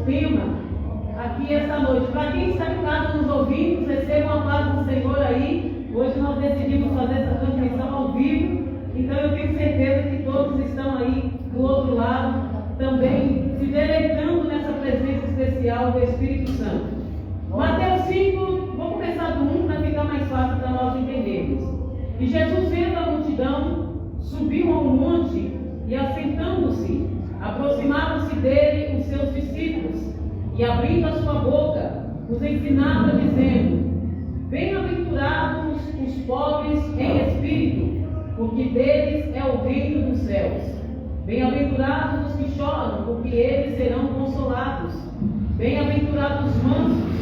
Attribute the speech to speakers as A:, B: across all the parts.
A: tema aqui esta noite. Para quem está em casa nos ouvindo, recebam a paz do Senhor aí. Hoje nós decidimos fazer essa transmissão ao vivo, então eu tenho certeza que todos estão aí do outro lado também se deleitando nessa presença especial do Espírito Santo. Mateus 5, vou começar do 1 para ficar mais fácil para nós entendermos. E Jesus, vendo a multidão, subiu a um monte e, assentando-se, aproximaram-se dele os seus discípulos e, abrindo a sua boca, os ensinava, dizendo: Bem-aventurados os pobres em espírito, porque deles é o reino dos céus. Bem-aventurados os que choram, porque eles serão consolados. Bem-aventurados os mansos,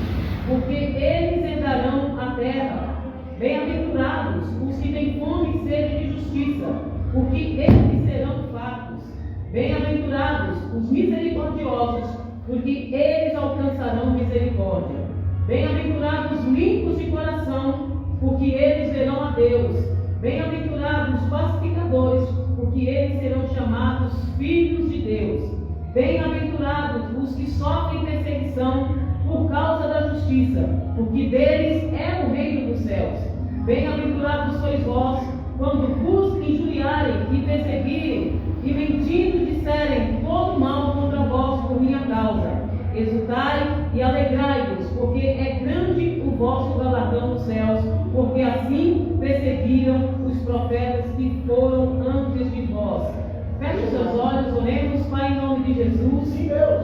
A: porque eles herdarão a terra. Bem-aventurados os que têm fome e sede de justiça, porque eles serão fartos. Bem-aventurados os misericordiosos, porque eles alcançarão misericórdia. Bem-aventurados os limpos de coração, porque eles verão a Deus. Bem-aventurados os pacificadores, porque eles serão chamados filhos de Deus. Bem-aventurados os que sofrem perseguição por causa da justiça, porque deles é o reino dos céus. Bem-aventurados sois vós, quando vos injuriarem e perseguirem, e mentindo disserem todo mal contra vós por minha causa. Exultai e alegrai-vos, porque é grande o vosso galardão nos céus, porque assim perseguiram os profetas que foram antes de vós. Feche os seus olhos, oremos. Pai, em nome de Jesus,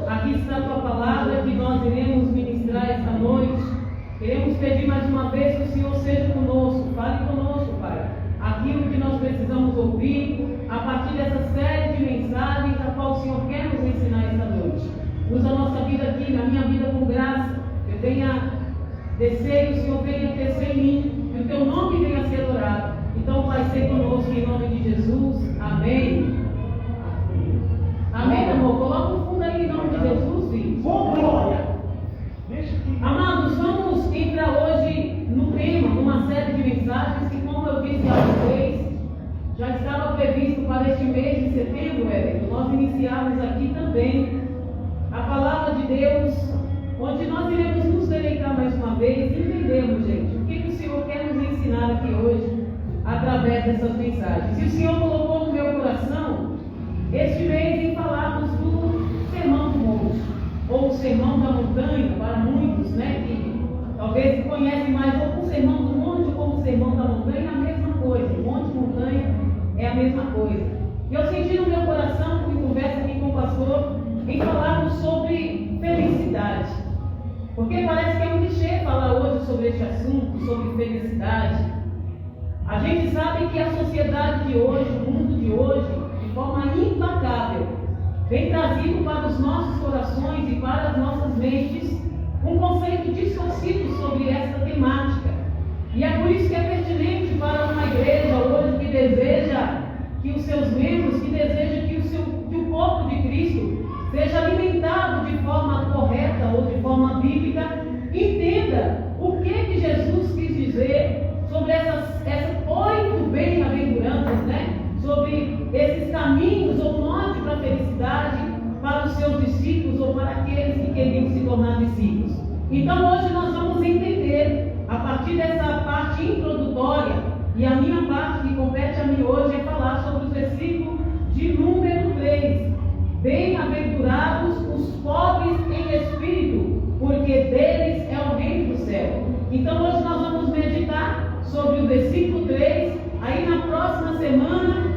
A: aqui está a tua palavra que nós iremos ministrar esta noite. Queremos pedir mais uma vez que o Senhor seja conosco, fale conosco, Pai, aquilo que nós precisamos ouvir, a partir dessa série de mensagens a qual o Senhor quer nos ensinar esta noite. Usa a nossa vida aqui, na minha vida, com graça, eu venha descer e o Senhor venha crescer em mim, e o teu nome venha ser adorado. Então, Pai, seja conosco em nome de Jesus. Amém. Amém, amor? Coloca o fundo aí em nome de Jesus, filho.
B: Glória.
A: Amados, vamos entrar hoje no tema, numa série de mensagens que, como eu disse a vocês, já estava previsto para este mês de setembro, Everton. Nós iniciarmos aqui também a palavra de Deus, onde nós iremos nos deleitar mais uma vez e entendermos, gente, o que o Senhor quer nos ensinar aqui hoje através dessas mensagens. E o Senhor colocou no meu coração este mês em falarmos do Sermão do Monte, ou o Sermão da Montanha, para muitos, né, que talvez conhecem mais ou o Sermão do Monte como o Sermão da Montanha, é a mesma coisa. Monte e montanha é a mesma coisa. E eu senti no meu coração, em conversa aqui com o pastor, em falarmos sobre felicidade. Porque parece que é um clichê falar hoje sobre este assunto, sobre felicidade. A gente sabe que a sociedade de hoje, o mundo de hoje, de forma implacável, vem trazido para os nossos corações e para as nossas mentes um conceito distorcido sobre essa temática. E é por isso que é pertinente para uma igreja hoje que deseja que os seus membros, que deseja que o corpo de Cristo seja alimentado de forma correta ou de forma bíblica, entenda o que Jesus quis dizer sobre essas 8 bem-aventuranças, né? Sobre esses caminhos ou norte para a felicidade para os seus discípulos ou para aqueles que queriam se tornar discípulos. Então hoje nós vamos entender, a partir dessa parte introdutória, e a minha parte que compete a mim hoje é falar sobre o versículo de número 3. Bem-aventurados os pobres em espírito, porque deles é o reino do céu. Então hoje nós vamos meditar sobre o versículo 3. Aí na próxima semana,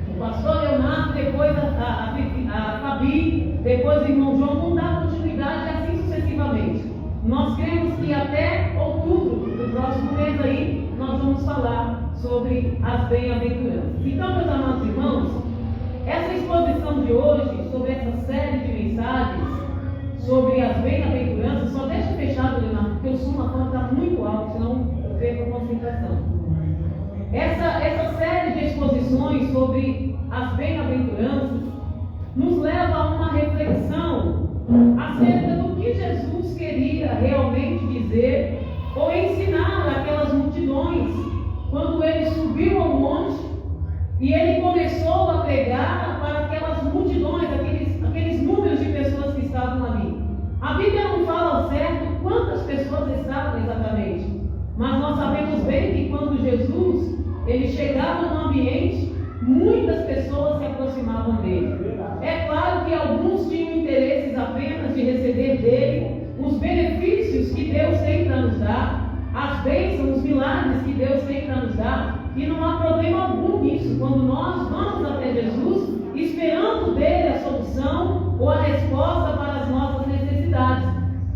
A: o pastor Leonardo, depois a Fabi, depois o irmão João vão dar continuidade e assim sucessivamente. Nós cremos que até outubro do próximo mês aí, nós vamos falar sobre as bem-aventuranças. Então, meus amados irmãos, essa exposição de hoje, sobre essa série de mensagens, sobre as bem-aventuranças, só deixa fechado, Leonardo, porque o som lá fora está muito alto, senão eu perco a concentração. Essa série de exposições sobre as bem-aventuranças nos leva a uma reflexão acerca do que Jesus queria realmente dizer ou ensinar aquelas multidões quando ele subiu ao monte e ele começou a pregar para aquelas multidões, aqueles números de pessoas que estavam ali. sabemos bem que quando Jesus ele chegava no ambiente, muitas pessoas se aproximavam dele. É claro que alguns tinham interesses apenas de receber dele os benefícios que Deus tem para nos dar, as bênçãos, os milagres que Deus tem para nos dar, e não há problema algum nisso, quando nós vamos até Jesus, esperando dele a solução ou a resposta para as nossas necessidades.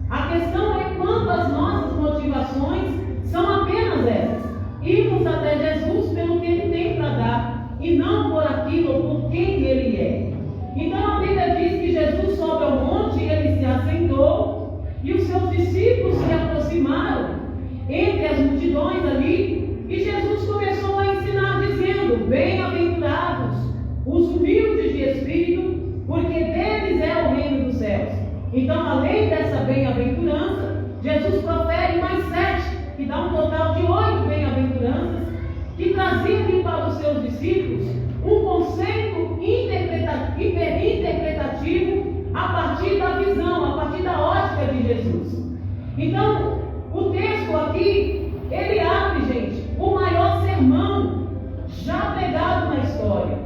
A: A questão é quando as nossas motivações são apenas essas: irmos até Jesus pelo que ele tem para dar, e não por aquilo ou por quem ele é. Então a Bíblia diz que Jesus sobe ao monte, ele se assentou, e os seus discípulos se aproximaram entre as multidões ali, e Jesus começou a ensinar dizendo: bem-aventurados os humildes de espírito, porque deles é o reino dos céus. Então, além dessa bem-aventurança, Jesus profere mais 7, que dá um total de 8 bem-aventuranças, que traziam para os seus discípulos um conceito interpretativo a partir da visão, a partir da ótica de Jesus. Então, o texto aqui, ele abre, gente, o maior sermão já pregado na história.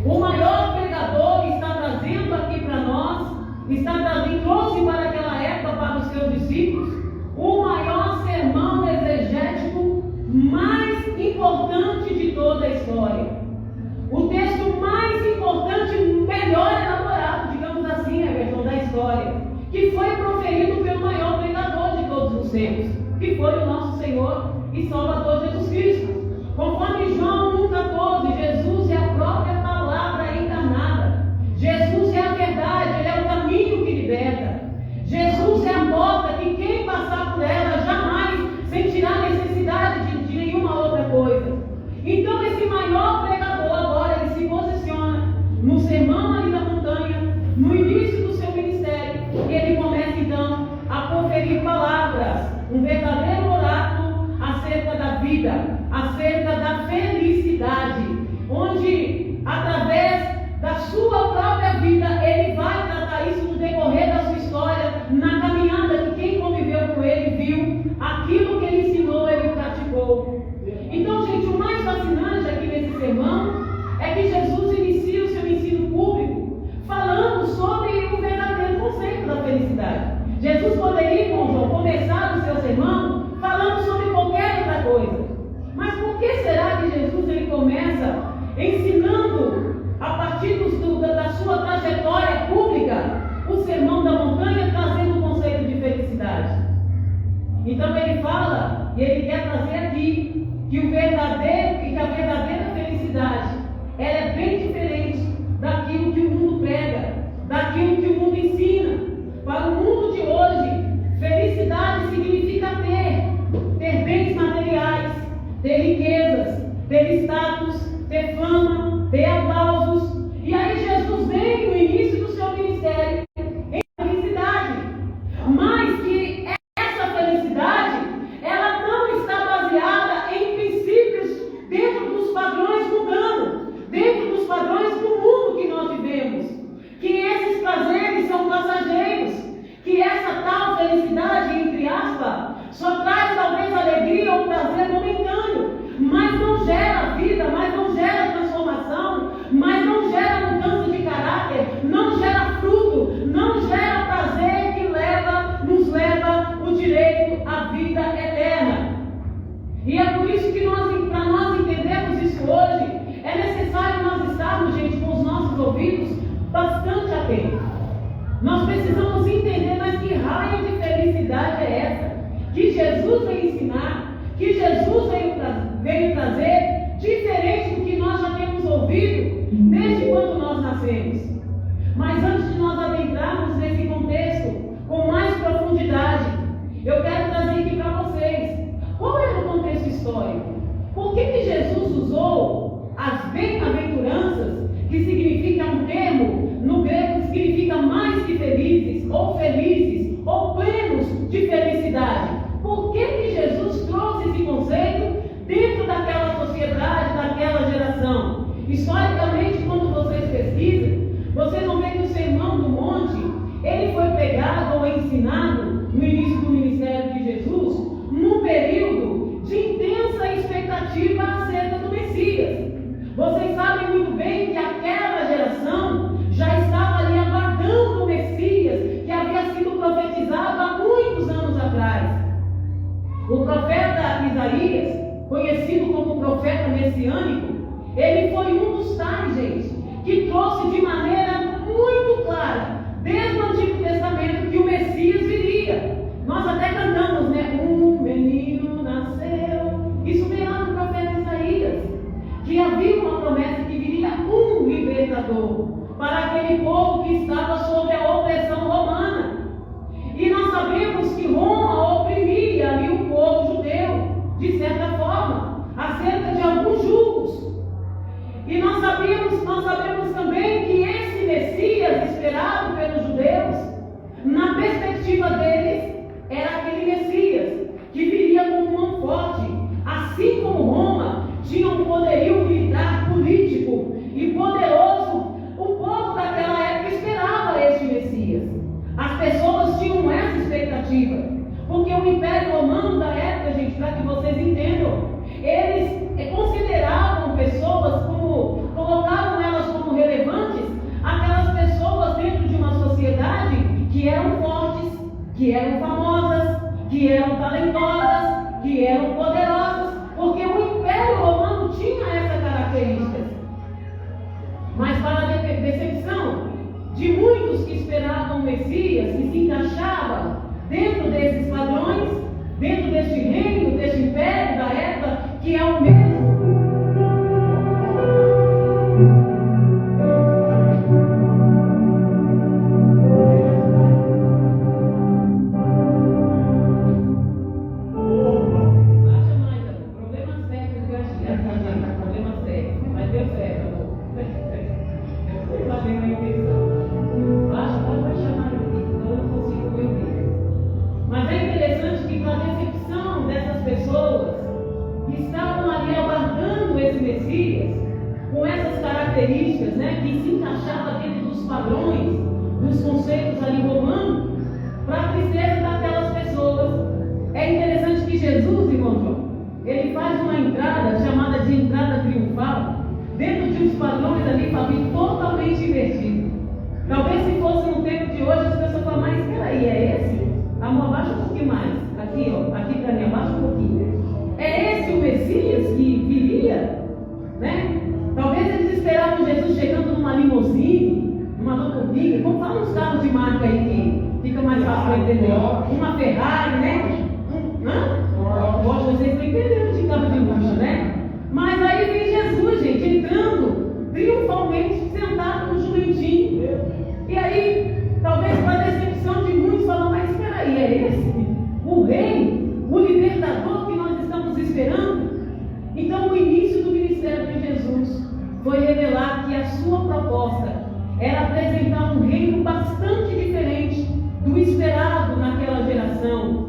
A: O maior pregador está trazendo aqui para nós, trouxe para aquela época para os seus discípulos, o maior sermão exegético mais importante de toda a história. O texto mais importante, melhor elaborado, digamos assim, a versão da história, que foi proferido pelo maior pregador de todos os tempos, que foi o nosso Senhor e Salvador Jesus Cristo. Conforme João 1,14, Jesus é a própria palavra encarnada. Jesus é a verdade, ele é o caminho que liberta. Jesus é a porta que quem passar por ela jamais sentirá necessidade de nenhuma outra coisa. Então esse maior pregador agora, ele se posiciona no sermão ali da montanha, no início do seu ministério, e ele começa então a proferir palavras, um verdadeiro oráculo acerca da vida, acerca da felicidade, onde através da sua própria vida ele vai tratar isso no decorrer da sua história, na caminhada que quem conviveu com ele viu, aquilo que ele ensinou, ele praticou. Então, gente, o mais fascinante aqui nesse sermão é que Jesus inicia o seu ensino público falando sobre o verdadeiro conceito da felicidade. Jesus poderia, irmão João, começar o seu sermão falando sobre qualquer outra coisa. Mas por que será que Jesus ele começa ensinando, a partir da sua trajetória pública, o sermão da montanha, trazendo o conceito de felicidade? Então ele fala, e ele quer trazer aqui, que a verdadeira felicidade, ela é bem diferente daquilo que o mundo prega, daquilo que o mundo ensina. Para o mundo de hoje, felicidade significa ter bens materiais, ter riquezas, ter status, ter fama, ter aplausos. E aí Jesus vem no início do seu ministério em felicidade, mas que essa felicidade, ela não está baseada em princípios dentro dos padrões mundanos, dentro dos padrões do mundo que nós vivemos, que esses prazeres são passageiros, que essa tal felicidade, entre aspas, só traz talvez alegria ou prazer momentâneo, mas não gera vida, mas não gera transformação, mas não gera mudança de caráter, não gera fruto, não gera prazer que nos leva o direito à vida eterna. E é por isso que para nós entendermos isso hoje, é necessário nós estarmos, gente, com os nossos ouvidos bastante atentos. Nós precisamos entender, mas que raio de felicidade é essa que Jesus veio ensinar, que Jesus veio trazer, diferente do que nós já temos ouvido desde quando nós nascemos. Mas antes de nós adentrarmos nesse contexto com mais profundidade, eu quero trazer aqui para vocês qual era o contexto histórico. Por que Jesus usou as bem-aventuranças, que significa um termo no grego que significa mais que felizes, ou plenos de felicidade? Por que Jesus trouxe esse conceito dentro daquela sociedade, daquela geração? Historicamente, quando vocês pesquisam, vocês vão ver que o sermão O profeta Isaías, conhecido como profeta messiânico, ele foi um dos tais, gente, que trouxe de maneira muito clara, desde o Antigo Testamento, que o Messias viria. Nós até cantamos, né? Um menino nasceu. Isso veio lá no profeta Isaías, que havia uma promessa que viria um libertador para aquele povo que estava sob a opressão romana. E nós sabemos que Roma oprimia ali o povo judeu, de certa forma, acerca de alguns julgos. E nós sabemos também que esse Messias esperado pelos judeus, na perspectiva deles, era aquele Messias que viria com mão forte, assim como Roma tinha um poderio militar, político e poderoso. O povo daquela época esperava este Messias. As pessoas tinham essa expectativa, porque o Império Romano da época, gente, para que vocês entendam, eles consideravam pessoas como, colocavam elas como relevantes, aquelas pessoas dentro de uma sociedade que eram fortes, que eram famosas, que eram talentosas, que eram poderosas, porque o Império Romano tinha essa característica. Mas para a decepção de muitos que esperavam o Messias, que se encaixava dentro desses padrões, dentro deste reino, deste império da época, que é o mesmo. Né, que se encaixava dentro dos padrões, dos conceitos ali romanos, para a tristeza daquelas pessoas. É interessante que Jesus, irmão João, ele faz uma entrada chamada de entrada triunfal, dentro de uns padrões ali, Fabinho, totalmente invertido. Talvez se fosse no tempo de hoje, as pessoas falam, mas peraí, é esse? Amor, abaixa um pouquinho mais. Aqui, ó, aqui para mim, abaixa um pouquinho. É esse o Messias que viria? Né? Talvez eles esperavam Jesus chegando numa limusine, numa Lamborghini, como fala uns carros de marca aí que fica mais fácil para entender. Uma Ferrari, né? Poxa, vocês estão entendendo de carro de luxo, né? Mas aí vem Jesus, gente, entrando triunfalmente, sentado no jumentinho. E aí, talvez para a decepção de muitos, falam, mas espera aí, é esse? O rei, o libertador que nós estamos esperando? Então, o início do ministério de Jesus foi revelar que a sua proposta era apresentar um reino bastante diferente do esperado naquela geração,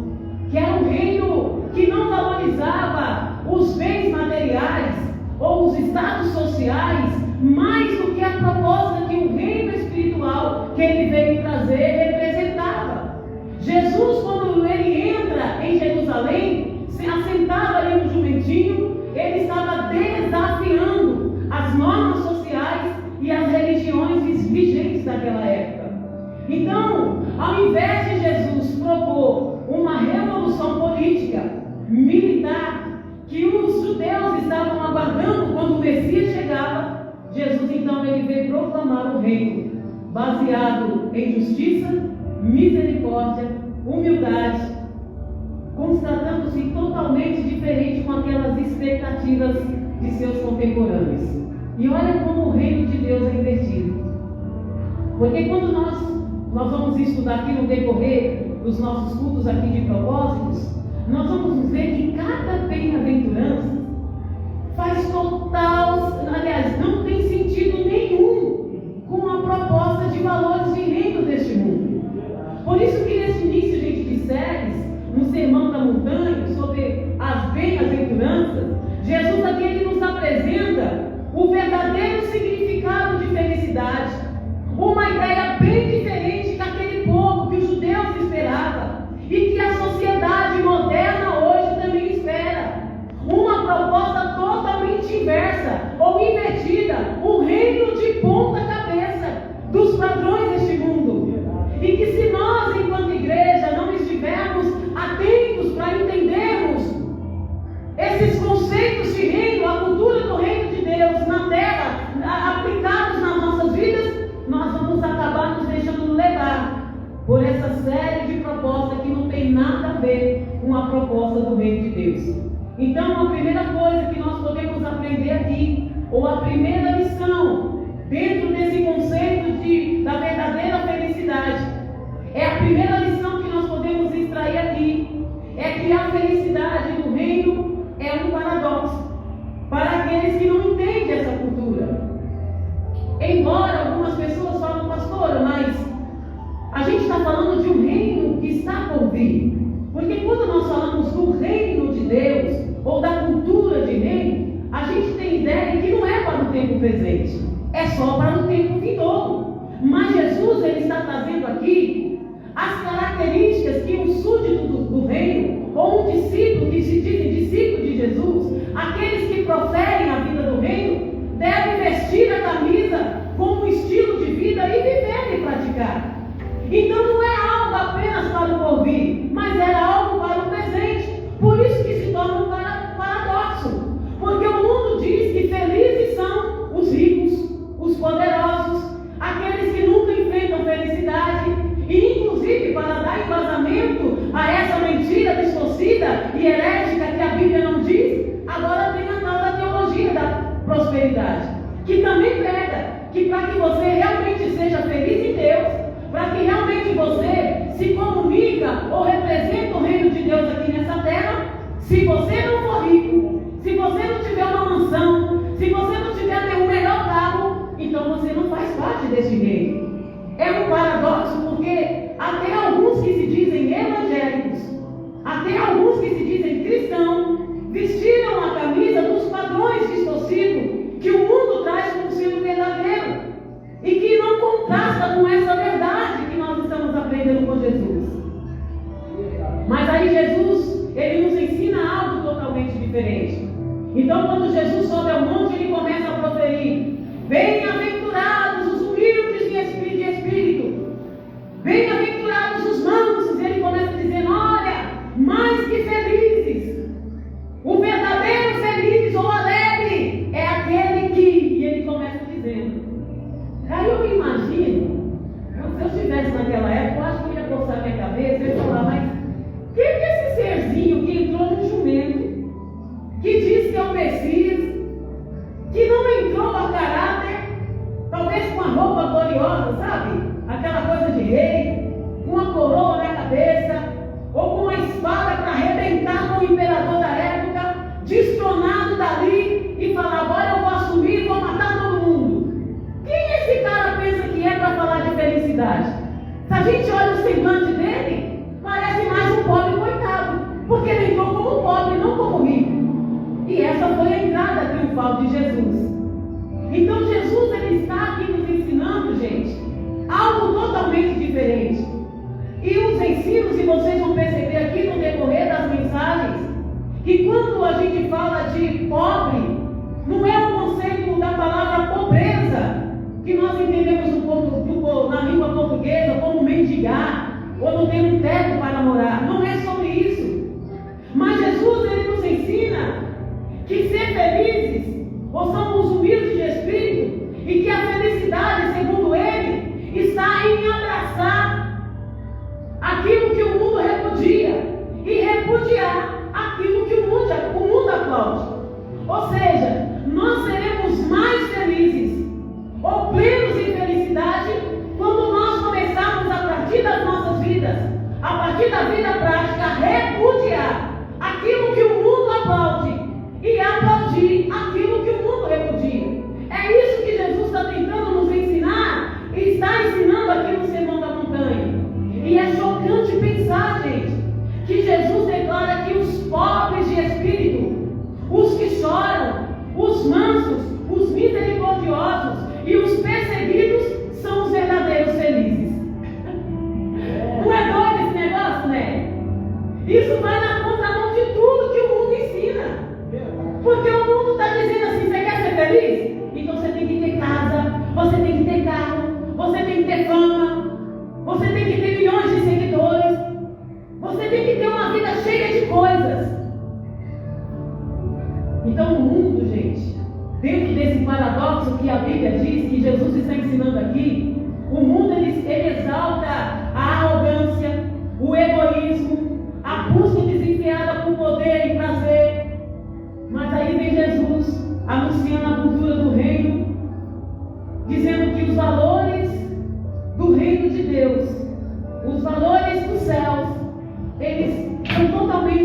A: que era um reino que não valorizava os bens materiais ou os status sociais mais do que a proposta que o reino espiritual que ele veio trazer representava. Jesus, quando ele entra em Jerusalém, se assentava ali no jumentinho, ele estava desafiando as normas sociais e as religiões vigentes daquela época. Então, ao invés de Jesus propor uma revolução política, militar, que os judeus estavam aguardando quando o Messias chegava, Jesus então ele veio proclamar o reino, baseado em justiça, misericórdia, humildade, constatando-se totalmente diferente com aquelas expectativas de seus contemporâneos. E olha como o reino de Deus é invertido. Porque quando nós vamos estudar aqui no decorrer dos nossos cultos aqui de propósitos, nós vamos ver que cada bem-aventurança faz total, aliás, não tem sentido nenhum com a proposta de valores de reino deste mundo. Por isso que nesse início, gente, de séries, no Sermão da Montanha, sobre as bem-aventuranças, Jesus aqui ele nos apresenta o verdadeiro significado de felicidade, uma ideia bem diferente daquele povo que os judeus esperavam e que a sociedade moderna hoje também espera. Uma proposta totalmente inversa ou invertida, um reino de ponta cabeça dos padrões deste mundo. E que se nós, enquanto igreja, não estivermos atentos para entendermos série de propostas que não tem nada a ver com a proposta do reino de Deus. Então, a primeira coisa que nós podemos aprender aqui, ou a primeira lição, dentro desse conceito da verdadeira felicidade, é a primeira lição que nós podemos extrair aqui, é que a felicidade do reino é um paradoxo para aqueles que não entendem essa cultura. Embora algumas pessoas falam, pastora, mas a gente está falando de um reino que está por vir. Porque quando nós falamos do reino de Deus, ou da cultura de reino, a gente tem ideia que não é para o tempo presente, é só para o tempo vindouro. Mas Jesus, ele está trazendo aqui as características que um súdito do reino, ou um discípulo que se diz discípulo de Jesus, aqueles que proferem a vida do reino, devem vestir a camisa como estilo de vida e viver e praticar. Então não é algo apenas para o porvir, mas era algo para o presente. Por isso que se torna um paradoxo. Porque o mundo diz que felizes são os ricos, os poderosos, aqueles que nunca enfrentam felicidade. E inclusive, para dar embasamento a essa mentira distorcida e herética que a Bíblia não diz, agora tem a tal da teologia da prosperidade, que também prega que para que você realmente seja feliz em Deus, para que realmente você se comunica ou representa o reino de Deus aqui nessa terra, se você não for rico, se você não tiver uma mansão, se você não tiver nenhum melhor carro, então você não faz parte desse reino. É um paradoxo, porque até alguns que se dizem evangélicos, até alguns que se dizem cristãos, vestiram a camisa dos padrões distorcidos que o mundo traz como sendo verdadeiro e que não contrasta com essa verdade que nós estamos aprendendo com Jesus. Mas aí Jesus, ele nos ensina algo totalmente diferente. Então, quando Jesus sobe ao monte, ele começa a proferir: bem-aventurados os humildes de espírito, bem-aventurados os mansos. E ele começa dizendo: olha, mais que felizes, o verdadeiro feliz ou alegre é aquele que... E ele começa dizendo. Aí eu me imagino, se eu estivesse naquela época, eu acho que eu ia coçar minha cabeça e ia falar: mas quem é esse serzinho que entrou no jumento, que diz que é o Messias, que não entrou a caráter, talvez com a roupa gloriosa, sabe? Aquela coisa de rei, com uma coroa na cabeça, ou com uma espada para arrebentar com o imperador da época, destronado dali e falar: agora eu vou assumir e vou matar todo mundo. Quem esse cara pensa que é para falar de felicidade? Se a gente olha o semblante dele, parece mais um pobre coitado, porque ele entrou como pobre, não como rico. E essa foi a entrada triunfal de Jesus. Então Jesus, ele está aqui nos ensinando, gente, algo totalmente diferente. E os ensinos, e vocês vão perceber aqui no decorrer das mensagens, que quando a gente fala de pobre, não é o conceito da palavra pobreza, que nós entendemos na língua portuguesa como mendigar, ou não ter um teto para morar. Não é sobre isso. Mas Jesus, ele nos ensina que ser felizes, ou somos humildes de espírito, e que a felicidade, segundo ele, está em abraçar aquilo que o mundo repudia e repudiar aquilo que o mundo aplaude. Ou seja, nós seremos mais felizes ou plenos em felicidade quando nós começarmos a partir das nossas vidas, a partir da vida prática, a repudiar aquilo que o mundo aplaude e aplaudir aquilo que o mundo repudia. É isso que Jesus está tentando nos ensinar e está ensinando aqui no Sermão da Montanha. E é chocante pensar, gente, que Jesus declara que os pobres de espírito, os que choram, os mansos, os misericordiosos e os perseguidos são os verdadeiros felizes. Não é doido esse negócio, né? Isso vai na contramão de tudo que o mundo ensina. Porque o mundo está dizendo assim: você quer ser feliz? Então você tem que ter casa, você tem que ter carro, você tem que ter fama, você tem que ter milhões de seguidores, você tem que ter uma vida cheia de coisas. Então o mundo, gente, dentro desse paradoxo que a Bíblia diz, que Jesus está ensinando aqui, o mundo ele exalta a arrogância,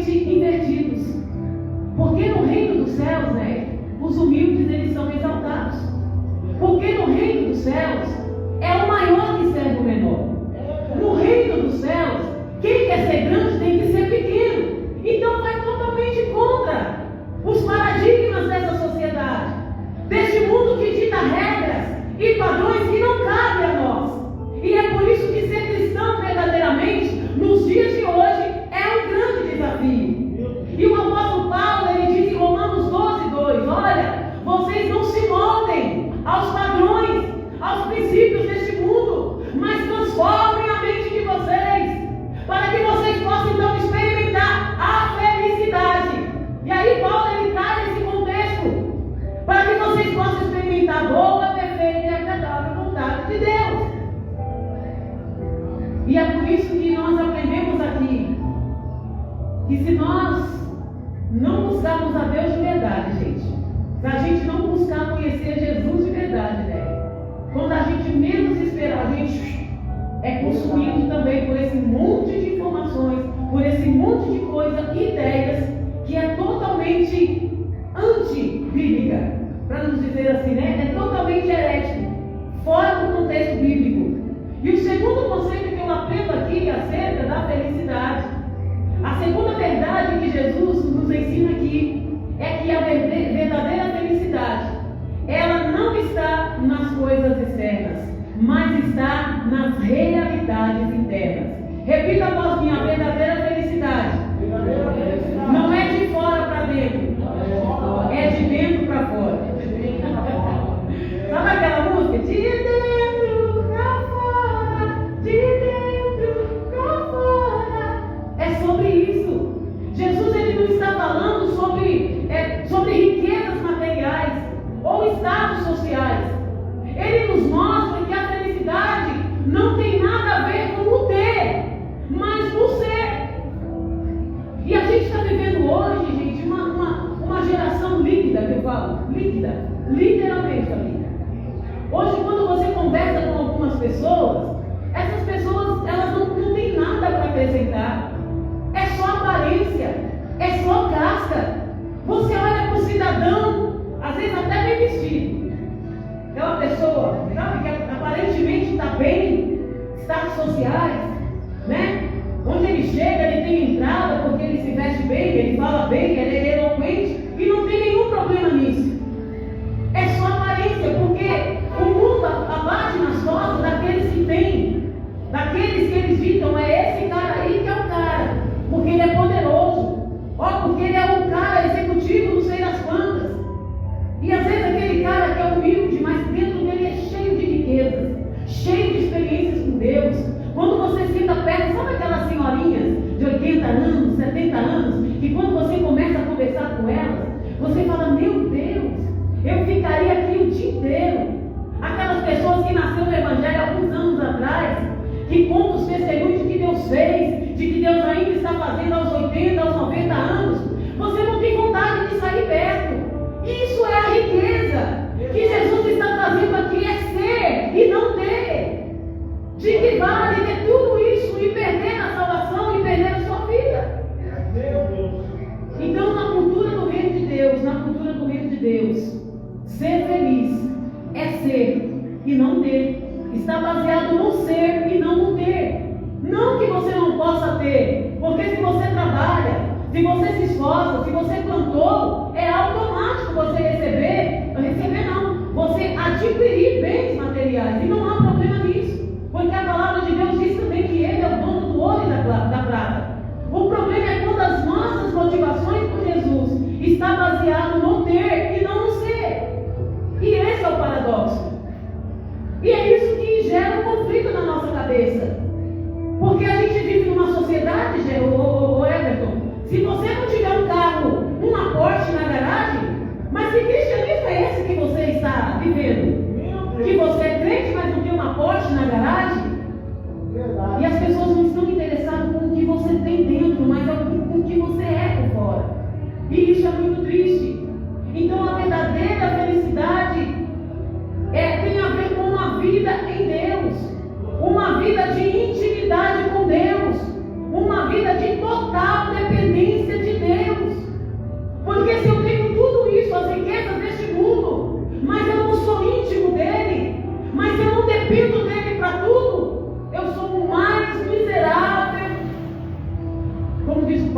A: totalmente invertidos. Porque no reino dos céus, né, os humildes eles são exaltados. Porque no reino dos céus é o maior que serve o menor. No reino dos céus, quem quer ser grande tem que ser pequeno. Então vai totalmente contra os paradigmas dessa sociedade, deste mundo que dita regras e padrões que não cabem a nós. E é por isso que ser cristão verdadeiramente, nos dias de hoje, é um grande desafio. E o apóstolo Paulo, ele diz em Romanos 12:2, olha, vocês não se moldem aos padrões, aos princípios deste mundo, mas transformem a mente de vocês, para que vocês possam então experimentar a felicidade. E aí Paulo, ele traz esse contexto, para que vocês possam experimentar a boa, perfeita e agradável vontade de Deus. E é por isso que nós aprendemos aqui, que se nós não buscarmos a Deus de verdade, gente, se a gente não buscar conhecer Jesus de verdade, né? Quando a gente menos esperar, a gente é consumido também por esse monte de informações, por esse monte de coisas, ideias, que é totalmente anti-bíblica, para nos dizer assim, né? É totalmente herético, fora do contexto bíblico. E o segundo conceito que eu aprendo aqui acerca da felicidade, a segunda verdade que Jesus nos ensina aqui, é que a verdadeira felicidade, ela não está nas coisas externas, mas está nas realidades internas. Repita após mim: a verdadeira felicidade não é de fora para dentro, é de dentro para fora. Sabe aquela música? De dentro para fora, de dentro para fora. É sobre isso. Jesus, ele não está falando sobre riquezas materiais ou status sociais. Ele nos mostra que a felicidade não tem nada a ver com o ter, mas o ser. E a gente está vivendo hoje, gente, uma geração líquida, que eu falo, líquida, literalmente, amiga. Hoje, quando você conversa com algumas pessoas, essas pessoas, elas não têm nada para acrescentar. É só aparência, é só casca. Você olha para o cidadão, às vezes até bem vestido, aquela pessoa, sabe, que aparentemente está bem, status sociais, né? Onde ele chega, ele tem entrada porque ele se veste bem, ele fala bem, ele é eloquente, e não tem nenhum problema nisso. É só aparência, porque o mundo abate nas costas daqueles que têm, daqueles que eles ditam: é esse cara aí que é o cara, porque ele é poderoso, porque ele é um cara executivo, não sei das quantas. E às vezes aquele cara que é humilde, mas dentro dele é cheio de riquezas, cheio de experiências com Deus. Quando você senta perto, sabe aquelas senhorinhas de 80 anos, 70 anos, que quando você começa a conversar com elas, você fala: meu Deus, eu ficaria aqui o dia inteiro. Aquelas pessoas que nasceram no Evangelho alguns anos atrás, que contam os testemunhos de que Deus fez, de que Deus ainda está fazendo aos 80, aos 90 anos, você não tem vontade de sair perto. Isso é a riqueza que Jesus está trazendo aqui, é ser e não ter. De que vale ter tudo isso e perder a salvação e perder a sua vida? Então, na cultura do reino de Deus, ser feliz é ser e não ter. Está baseado no ser e não no ter. Não que você não possa ter, porque se você trabalha, se você se esforça, se você plantou, é automático você receber não, você adquirir bens materiais, e não há problema nisso, porque a palavra de Deus diz também que Ele é o dono do ouro e da prata. O problema é quando as nossas motivações por Jesus está baseado no ter e não no ser. E esse é o paradoxo. E é isso que gera um conflito na nossa cabeça. Porque a gente vive numa sociedade, o Everton, se você não tiver um carro, uma Porsche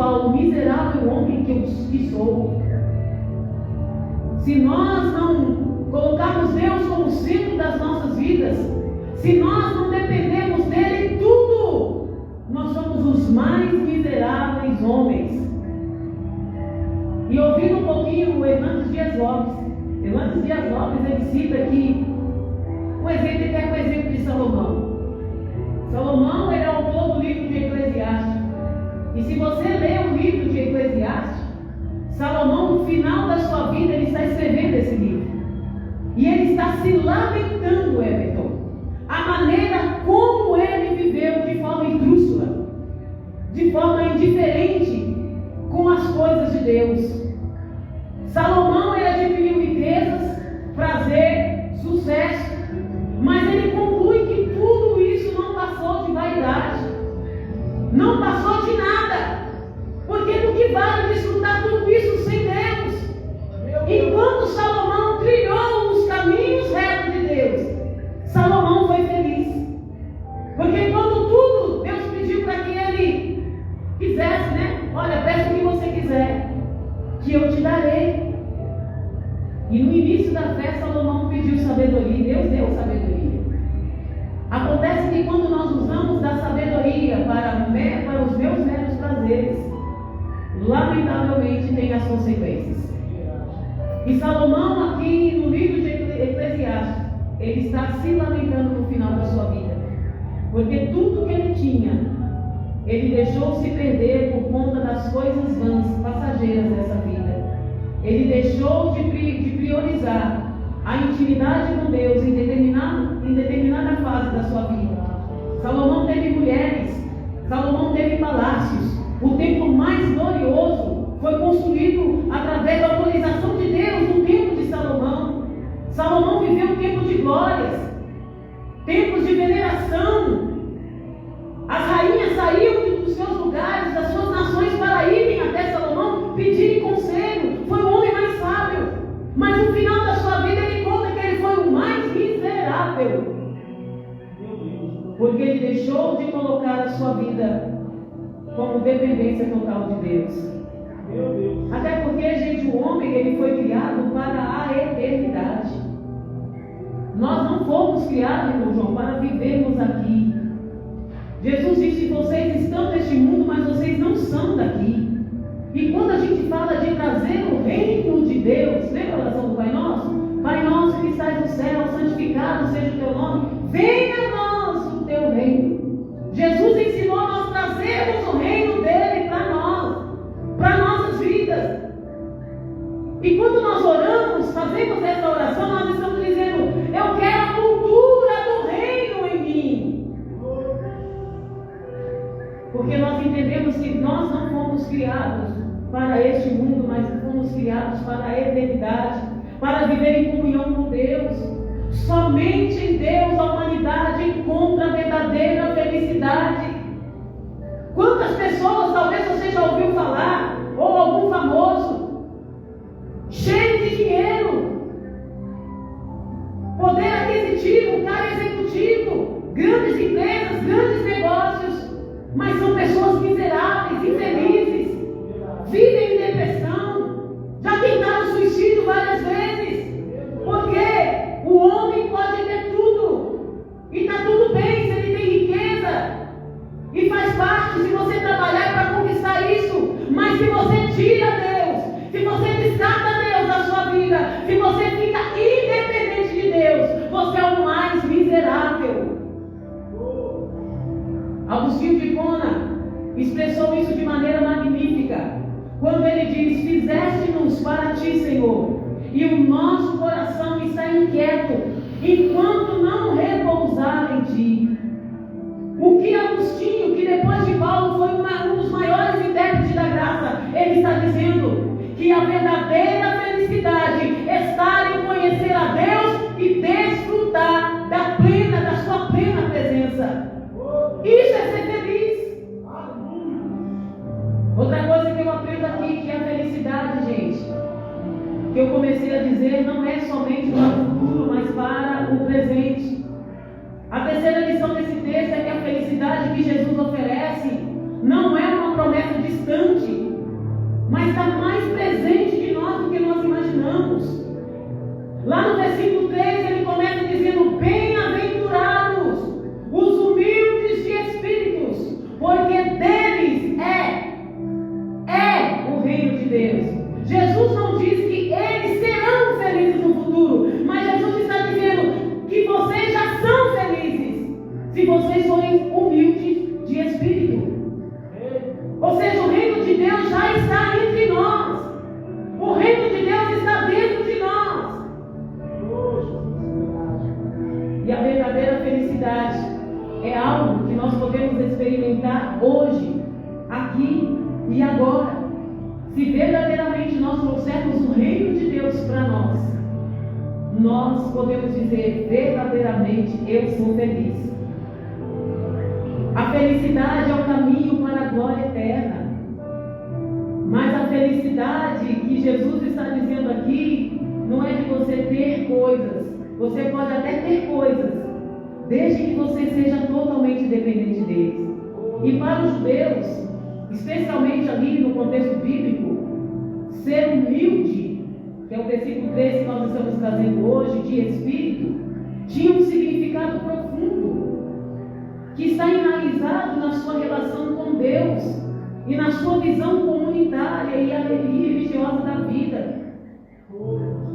A: Paulo, miserável homem que sou. Se nós não colocarmos Deus como centro das nossas vidas, se nós não dependemos dele em tudo, nós somos os mais miseráveis homens. E ouvindo um pouquinho o Hernandes Dias Lopes, ele cita aqui um exemplo, ele é o exemplo de Salomão. Salomão, ele é autor do livro de Eclesiastes. E se você ler o livro de Eclesiastes, Salomão, no final da sua vida, ele está escrevendo esse livro. E ele está se lamentando, Everton, a maneira como ele viveu de forma intrúscula, de forma indiferente com as coisas de Deus. Salomão, ele adquiriu riquezas, prazer, sucesso, mas ele conclui que tudo isso não passou de vaidade, não passou de nada, porque do que vale desfrutar tudo isso sem Deus? Enquanto Salomão trilhou os caminhos retos de Deus, Salomão foi feliz, porque quando tudo Deus pediu para que ele quisesse, olha, peça o que você quiser, que eu te darei. E no início da fé, Salomão pediu sabedoria, Deus deu sabedoria. Acontece que quando nós usamos da sabedoria para os meus meros prazeres, lamentavelmente tem as consequências. E Salomão, aqui no livro de Eclesiastes, ele está se lamentando no final da sua vida, porque tudo que ele tinha, ele deixou se perder por conta das coisas vãs, passageiras dessa vida. Ele deixou de priorizar a intimidade com Deus em determinada fase da sua vida. Salomão teve mulheres, Salomão teve palácios. O templo mais glorioso foi construído através da autorização de Deus no tempo de Salomão. Salomão viveu um tempo de glórias, tempos de veneração. As rainhas saíam dos seus lugares, das suas nações, para irem até Salomão pedirem conselho. Foi o homem mais sábio, mas no final da sua vida ele conta que ele foi o mais miserável, porque ele deixou de colocar a sua vida como dependência total de Deus. Até porque, gente, o homem ele foi criado para a eternidade. Nós não fomos criados, irmão João, para vivermos aqui. Jesus disse: vocês estão neste mundo, mas vocês não são daqui. E quando a gente fala de trazer o reino de Deus, lembra a oração do Pai Nosso? Pai nosso que estás no céu, santificado seja o teu nome, venha a nós o teu reino. Jesus ensinou a nós trazermos o reino dele para nós, para nossas vidas. E quando nós oramos, fazemos essa oração, nós estamos dizendo: eu quero a cultura do reino em mim. Porque nós entendemos que nós não fomos criados para este mundo, mas fomos criados para a eternidade, para viver em comunhão com Deus. Somente em Deus a humanidade encontra a verdadeira felicidade. Quantas pessoas, talvez você já ouviu falar, ou algum famoso, cheio de dinheiro, poder aquisitivo, cara executivo, grandes empresas, grandes negócios, mas são pessoas miseráveis, infelizes, vivem em depressão, já tentaram suicídio várias vezes, porque o homem pode ter tudo, e está tudo bem se ele tem riqueza, e faz parte se você trabalhar para conquistar isso, mas se você tira Deus, se você descarta Deus da sua vida, se você fica independente de Deus, você é o mais miserável. Agostinho de Hipona expressou isso de maneira magnífica, quando ele diz: fizeste-nos para ti, Senhor, e o nosso coração está inquieto, enquanto não repousar em ti. O que Agostinho, que depois de Paulo foi um dos maiores intérpretes da graça, ele está dizendo que a verdadeira felicidade está em conhecer a Deus e desfrutar da sua plena presença. Isso é ser feliz. Outra coisa que eu aprendo aqui, que a felicidade, gente, que eu comecei a dizer, não é somente para o futuro, mas para o presente. A terceira lição desse texto é que a felicidade que Jesus oferece não é uma promessa distante, Lá no versículo 3 ele começa dizendo: bem-aventurados os humildes de espíritos, porque deles é o reino de Deus. Jesus não diz que eles serão felizes no futuro, mas Jesus está dizendo que vocês já são felizes se vocês forem humildes de espírito. Ou seja, o reino de Deus já está entre nós. O reino de Deus está dentro de nós. E a verdadeira felicidade é algo que nós podemos experimentar hoje, aqui e agora. Se verdadeiramente nós trouxermos o reino de Deus para nós podemos dizer verdadeiramente: eu sou feliz. A felicidade é o caminho para a glória eterna. Mas a felicidade que Jesus está dizendo aqui não é de você ter coisas. Você pode até ter coisas, desde que você seja totalmente dependente deles. E para os judeus, especialmente ali no contexto bíblico, ser humilde, que é o versículo 3 que nós estamos trazendo hoje, de espírito, tinha um significado profundo, que está enraizado na sua relação com Deus e na sua visão comunitária e religiosa da vida.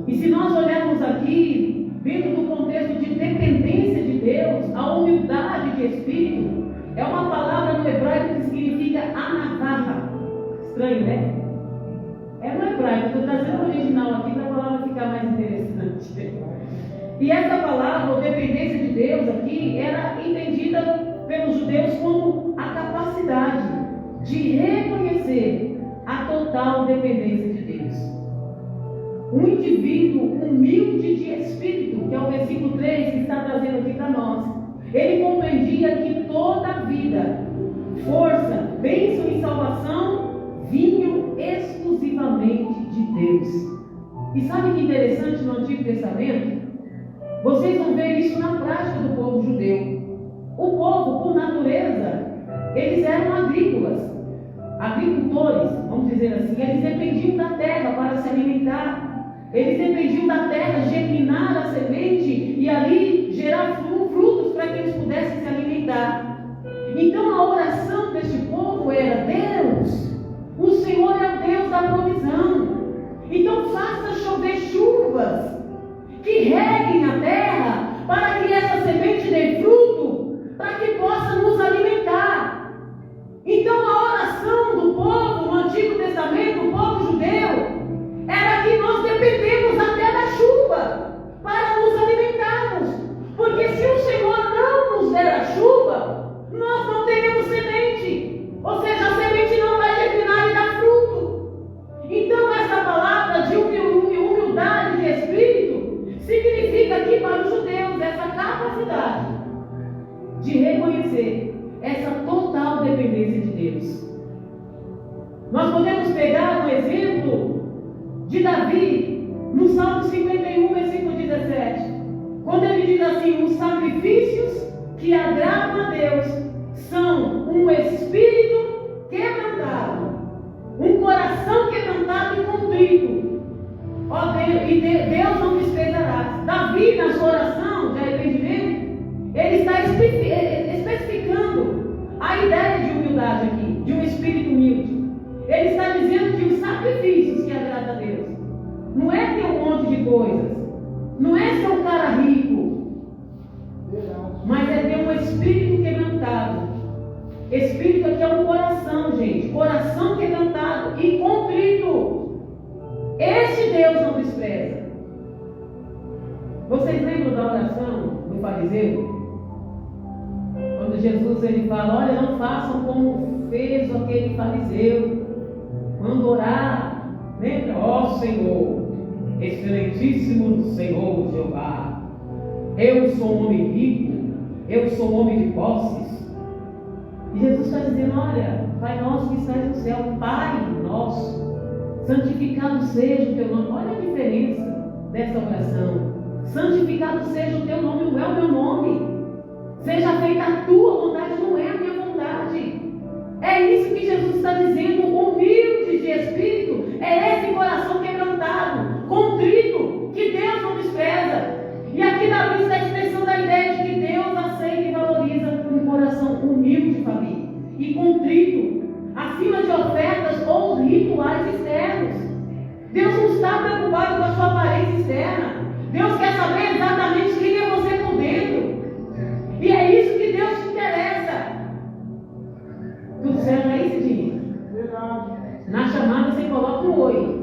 A: E se nós olharmos aqui, dentro do contexto de dependência de Deus, a humildade de espírito é uma palavra no hebraico que significa anavaha. Estranho, né? É no hebraico, estou trazendo o original aqui para a palavra ficar mais interessante. E essa palavra, ou dependência de Deus aqui, era entendida pelos judeus como a capacidade de reconhecer a total dependência de Deus. Um indivíduo humilde de espírito, que é o versículo 3 que está trazendo aqui para nós, ele compreendia que toda a vida, força, bênção e salvação vinham exclusivamente de Deus. E sabe que interessante no Antigo Testamento? Vocês vão ver isso na prática do povo judeu. O povo, por natureza, eles eram agricultores, vamos dizer assim. Eles dependiam da terra para se alimentar. Eles dependiam da terra germinar a semente e ali gerar frutos para que eles pudessem se alimentar. Então a oração deste povo era: Deus, o Senhor é o Deus da provisão. Então faça chover chuvas que reguem a terra para que essa semente dê fruto, para que possa nos alimentar. Então a oração do povo no Antigo Testamento, o povo judeu, era que nós dependemos até da chuva para nos alimentarmos. Porque se o Senhor não nos der a chuva, nós não teremos semente. Ou seja, a semente não vai germinar e dar fruto. Então essa palavra de humildade de espírito significa aqui para os judeus essa capacidade de reconhecer essa total dependência de Deus. Nós podemos pegar o exemplo de Davi no Salmo 51, versículo 17, quando ele diz assim: os sacrifícios que agradam a Deus são um espírito quebrantado, um coração quebrantado e contrito. Ó Deus, e Deus não desprezará. Davi, na sua oração de arrependimento, ele está especificando a ideia de humildade aqui, de um espírito humilde. Ele está dizendo que os sacrifícios que agradam a Deus não é ter um monte de coisas, não é ser um cara rico, mas é ter um espírito quebrantado. Espírito aqui é um coração, gente, coração quebrantado e contrito. Este Deus não despreza. Vocês lembram da oração do fariseu? Quando Jesus ele fala: olha, não façam como fez aquele fariseu quando orar. Lembra? Ó Senhor, excelentíssimo Senhor Jeová, eu sou um homem rico, eu sou um homem de posses. E Jesus está dizendo: olha, Pai nosso que estás no céu, Pai nosso, santificado seja o teu nome. Olha a diferença dessa oração. Santificado seja o teu nome, não é o meu nome. Seja feita a tua vontade, não é a minha vontade. É isso que Jesus está dizendo. Humilde de espírito é esse coração quebrantado, contrito, que Deus não despreza. acima de ofertas ou rituais externos. Deus não está preocupado com a sua aparência externa. Deus quer saber exatamente quem é você por dentro. E é isso que Deus te interessa. Tudo certo aí, Cidinho? Na chamada você coloca um oi.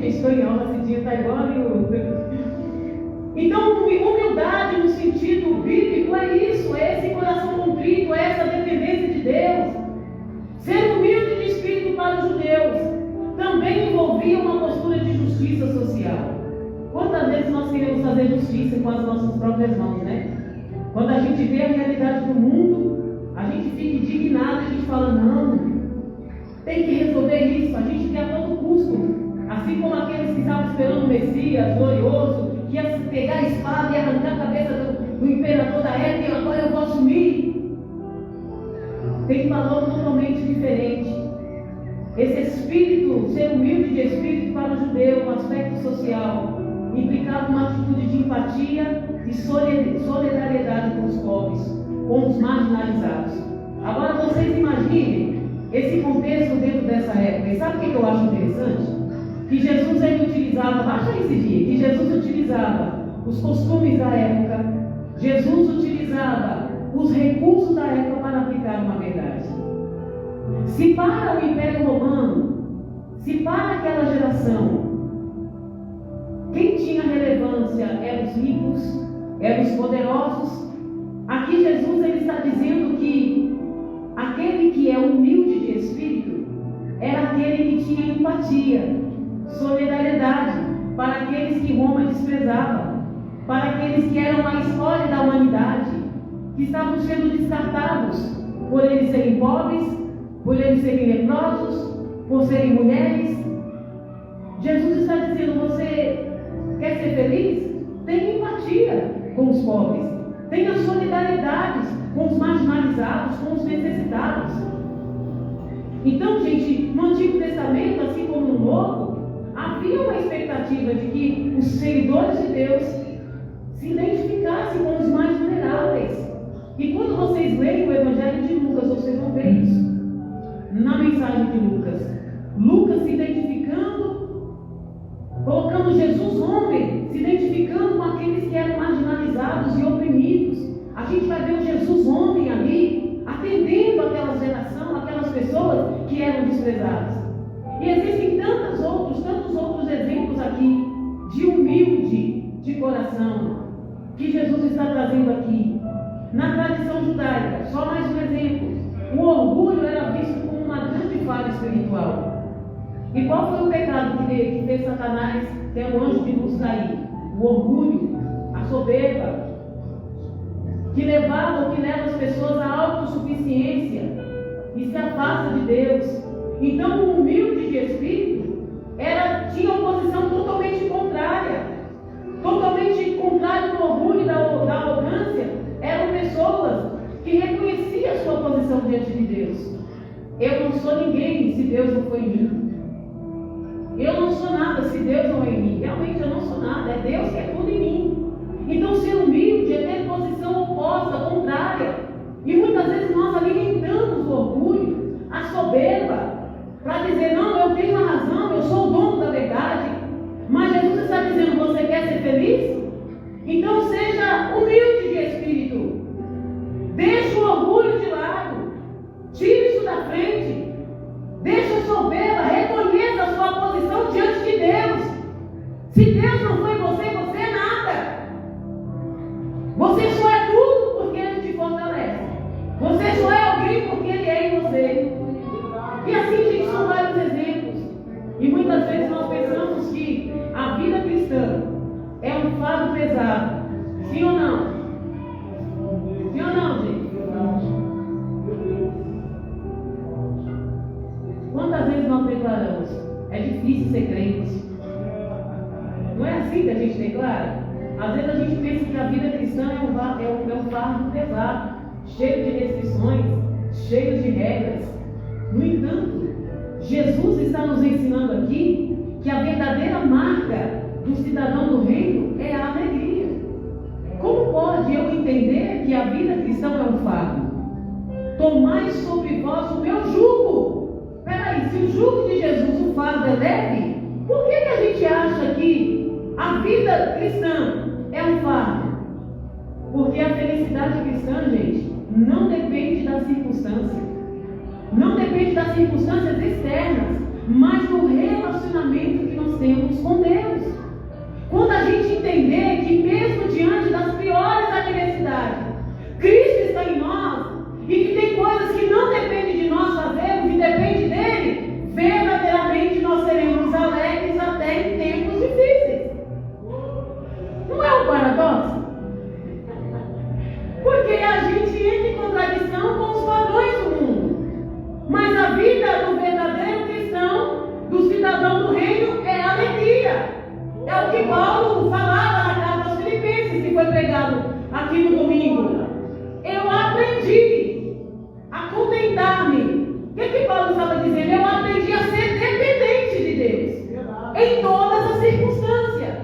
A: Estou em aula, Cidinho está igual a miúdo. Então, humildade no sentido bíblico é isso, é esse coração contrito, é essa dependência de Deus. Ser humilde de espírito para os judeus também envolvia uma postura de justiça social. Quantas vezes nós queremos fazer justiça com as nossas próprias mãos, né? Quando a gente vê a realidade do mundo, a gente fica indignado, a gente fala, não, tem que resolver isso, a gente quer a todo custo. Assim como aqueles que estavam esperando o Messias glorioso, que ia pegar a espada e arrancar a cabeça do imperador da época, e agora eu vou assumir. Tem valor totalmente diferente. Esse espírito, ser humilde de espírito para o judeu, no aspecto social, implicava uma atitude de empatia e solidariedade com os pobres, com os marginalizados. Agora vocês imaginem esse contexto dentro dessa época. E sabe o que eu acho interessante? Que Jesus ele utilizava, baixa esse dia, que Jesus utilizava os costumes da época, Jesus utilizava os recursos da época para aplicar uma verdade. Se para o Império Romano, se para aquela geração, quem tinha relevância eram os ricos, eram os poderosos. Aqui Jesus ele está dizendo que aquele que é humilde de espírito era aquele que tinha empatia, solidariedade para aqueles que Roma desprezava, para aqueles que eram a história da humanidade, que estavam sendo descartados por eles serem pobres, por eles serem leprosos, por serem mulheres. Jesus está dizendo, você quer ser feliz? Tenha empatia com os pobres, tenha solidariedade com os marginalizados, com os necessitados. Então, gente, no Antigo Testamento, assim como no Novo, havia uma expectativa de que os seguidores de Deus se identificassem com os mais vulneráveis. E quando vocês leem o Evangelho de Lucas, vocês vão ver isso. Na mensagem de Lucas, Lucas se identificando, colocando Jesus homem, se identificando com aqueles que eram marginalizados e oprimidos. A gente vai ver o Jesus homem ali, atendendo aquela geração, aquelas pessoas que eram desprezadas. E existem tantos outros exemplos aqui de humilde de coração que Jesus está trazendo aqui. Na tradição judaica, só mais um exemplo, o orgulho era visto como uma grande falha espiritual. E qual foi o pecado que fez Satanás, que é o anjo de luz, cair? O orgulho, a soberba, que leva as pessoas à autossuficiência e se afasta de Deus. Então, o humilde de espírito tinha uma posição totalmente contrária do orgulho e da arrogância. Eram pessoas que reconheciam a sua posição diante de Deus. Eu não sou ninguém se Deus não for em mim. Eu não sou nada se Deus não é em mim. Realmente eu não sou nada, é Deus que é tudo em mim. Então, ser humilde é ter posição oposta, contrária. E muitas vezes nós alimentamos o orgulho, a soberba, para dizer, não, eu tenho a razão, eu sou o dono da verdade. Mas Jesus está dizendo, você quer ser feliz? Então seja humilde de espírito. Deixe o orgulho de lado. Tire isso da frente. Deixe a soberba, reconheça a sua posição diante de Deus. Se Deus não foi você, você é nada. Você só é tudo porque Ele te fortalece. Você só é alguém porque Ele é em você. E assim, gente, são vários exemplos. E muitas vezes nós pensamos que a vida cristã é um fardo pesado. Sim ou não? Sim ou não, gente? Quantas vezes nós declaramos? É difícil ser crente. Não é assim que a gente declara? Às vezes a gente pensa que a vida cristã é um fardo pesado, cheio de restrições, cheio de regras. No entanto, Jesus está nos ensinando aqui que a verdadeira marca do cidadão do reino é a alegria. Como pode eu entender que a vida cristã é um fardo? Tomai sobre vós o meu jugo o jugo de Jesus, o fardo é leve, por que a gente acha que a vida cristã é um fardo? Porque a felicidade cristã, gente, não depende das circunstâncias. Não depende das circunstâncias externas, mas do relacionamento que nós temos com Deus. Quando a gente entender que mesmo diante das piores adversidades, Cristo está em nós, e que tem coisas que não dependem de nós fazermos, que depende dele, verdadeiramente nós seremos alegres até em tempos difíceis. Não é um paradoxo? Porque a gente entra em contradição com os padrões do mundo. Mas a vida do verdadeiro cristão, do cidadão do reino, é alegria. É o que Paulo falava na carta aos Filipenses, que foi pregado aqui no domingo. Eu aprendi a contentar-me. O que Paulo estava dizendo? Eu aprendi a ser dependente de Deus em todas as circunstâncias.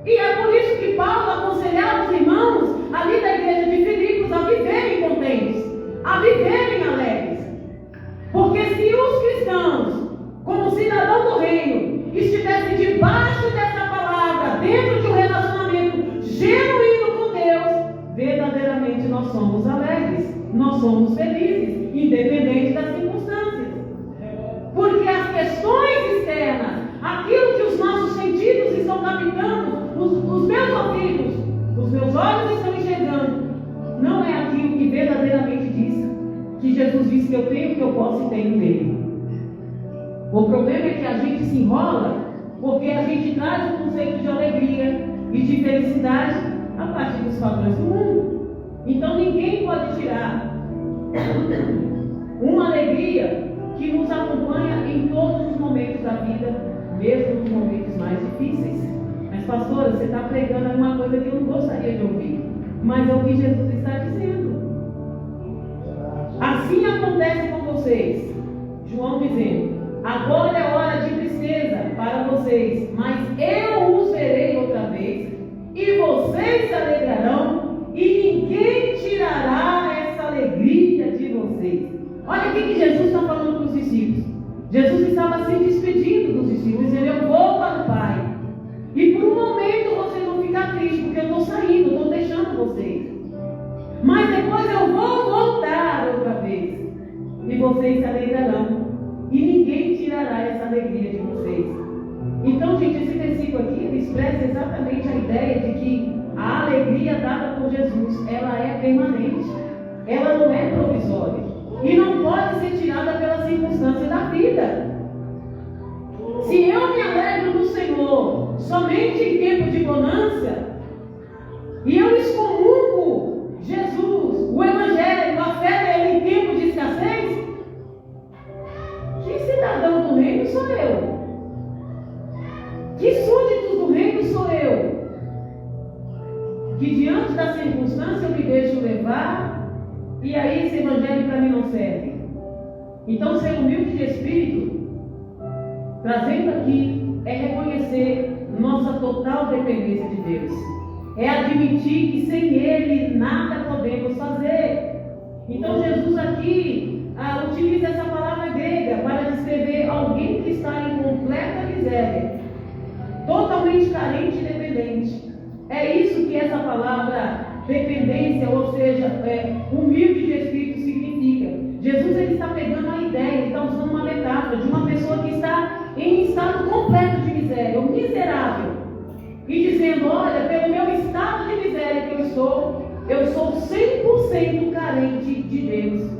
A: E é por isso que Paulo aconselhava os irmãos ali da igreja de Filipos a viverem contentes, a viverem alegres. Porque se os cristãos, como cidadão do reino, estivessem debaixo dessa palavra, dentro de um relacionamento genuíno com Deus, verdadeiramente nós somos alegres, nós somos felizes, independente das circunstâncias. Porque as questões externas, aquilo que os nossos sentidos estão captando, os meus ouvidos, os meus olhos estão enxergando, não é aquilo que verdadeiramente diz que Jesus disse que eu tenho, que eu posso e tenho nele. O problema é que a gente se enrola porque a gente traz o conceito de alegria e de felicidade a partir dos padrões do mundo. Então ninguém pode tirar uma alegria que nos acompanha em todos os momentos da vida, mesmo nos momentos mais difíceis. Mas pastora, você está pregando alguma coisa que eu não gostaria de ouvir, mas é o que Jesus está dizendo. Assim acontece com vocês. João dizendo: agora é hora de tristeza para vocês, mas eu os verei outra vez, e vocês se alegrarão, e ninguém tirará essa alegria de vocês. Olha o que Jesus está falando para os discípulos. Jesus estava se despedindo dos discípulos, dizendo: eu vou para o Pai. E por um momento vocês vão ficar tristes, porque eu estou saindo, estou deixando vocês. Mas depois eu vou voltar outra vez, e vocês se alegrarão, e ninguém tirará essa alegria de vocês. Então, gente, esse versículo aqui ele expressa exatamente a ideia de que a alegria dada por Jesus, ela é permanente, ela não é provisória, e não pode ser tirada pela circunstância da vida. Se eu me alegro no Senhor somente em tempo de bonança, e eu excomungo Jesus, o Evangelho, a fé dele em tempo de escassez, que cidadão do reino sou eu? Que súditos do reino sou eu? Que diante da circunstância eu me deixo levar, e aí esse Evangelho para mim não serve. Então, ser humilde de espírito, trazendo aqui, é reconhecer nossa total dependência de Deus. É admitir que sem Ele nada podemos fazer. Então Jesus aqui utiliza essa palavra grega para descrever alguém que está em completa miséria, totalmente carente e dependente. É isso que essa palavra dependência, ou seja, humilde de espírito significa. Jesus ele está pegando a ideia, ele está usando uma metáfora de uma pessoa que está em estado completo de miséria, ou miserável. E dizendo: olha, pelo meu estado de miséria que eu sou 100% carente de Deus.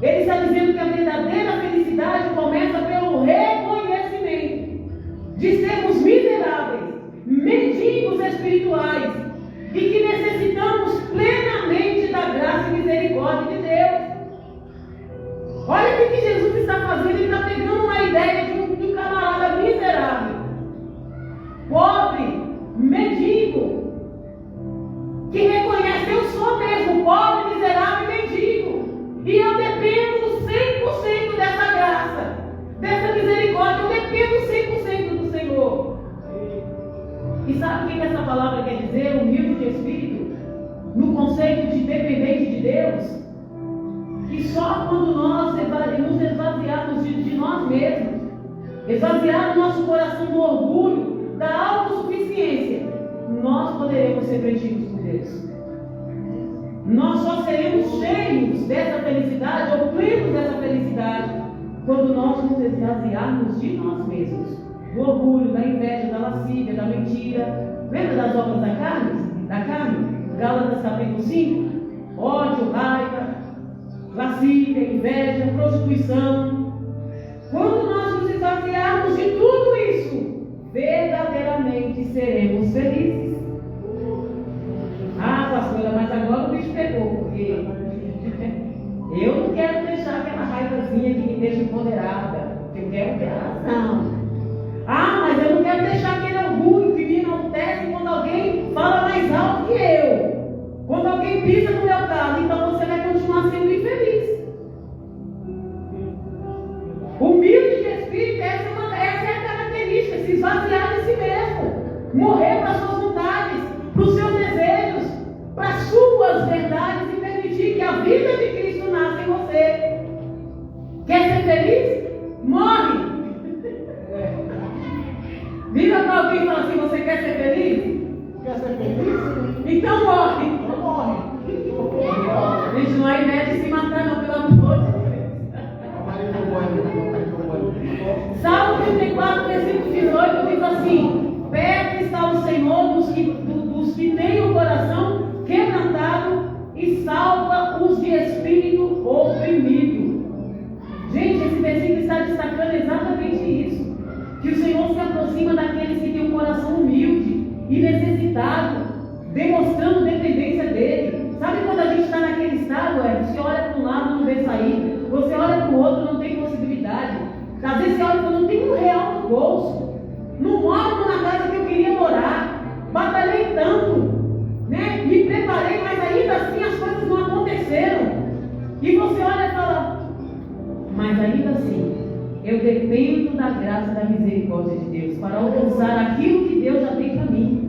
A: Ele está dizendo que a verdadeira felicidade começa pelo reconhecimento de sermos miseráveis, mendigos espirituais, e que necessitamos plenamente da graça e misericórdia de Deus. Olha o que Jesus está fazendo. Ele está pegando uma ideia de um camarada miserável, pobre, mendigo, que reconhece: eu sou mesmo pobre, miserável e mendigo, e eu dependo 100% dessa graça, dessa misericórdia. Eu dependo 100% do Senhor. E sabe o que essa palavra quer dizer? Humilde de espírito, no conceito de dependente de Deus, que só quando nós nos esvaziarmos de nós mesmos, esvaziar o nosso coração do orgulho, da autossuficiência, nós poderemos ser preenchidos por Deus. Nós só seremos cheios dessa felicidade, ou plenos dessa felicidade, quando nós nos esvaziarmos de nós mesmos, do orgulho, da inveja, da lascívia, da mentira. Lembra das obras da carne? Gálatas capítulo 5? Ódio, raiva, lascívia, inveja, prostituição. Quando nós nos esvaziarmos de tudo isso, verdadeiramente seremos felizes. Ah, pastora, mas agora o bicho pegou, porque eu não quero deixar aquela raivazinha que me deixa empoderada, porque eu quero ter razão. Ah, mas eu não quero deixar aquele orgulho que me enaltece quando alguém fala mais alto que eu, quando alguém pisa no meu carro, então você vai continuar sendo infeliz. Humilde de espírito, essa é a característica, se esvaziar de si mesmo, morrer para as suas vontades, para os seus desejos, para as suas verdades e permitir que a vida de Cristo nasça em você. Quer ser feliz? Morre! Vira para alguém e fala assim: você quer ser feliz?
B: Quer ser feliz?
A: Então morre!
B: Então morre.
A: Gente, não é ideia de se matar, não, pelo amor de Deus. Salmo 34, versículo 18 diz assim: perto está o Senhor dos que têm o coração quebrantado e salva os de espírito oprimido. Gente, esse versículo está destacando exatamente isso, que o Senhor se aproxima daqueles que têm um coração humilde e necessitado, demonstrando dependência dele. Sabe quando a gente está naquele estado, você olha para um lado e não vê saída, você olha para o outro e não tem possibilidade, às vezes você olha e fala: não tem R$1 no bolso, não moro na casa que eu queria morar, batalhei tanto, né? Me preparei, mas ainda assim as coisas não aconteceram. E você olha e fala: mas ainda assim eu dependo da graça e da misericórdia de Deus para alcançar aquilo que Deus já tem para mim.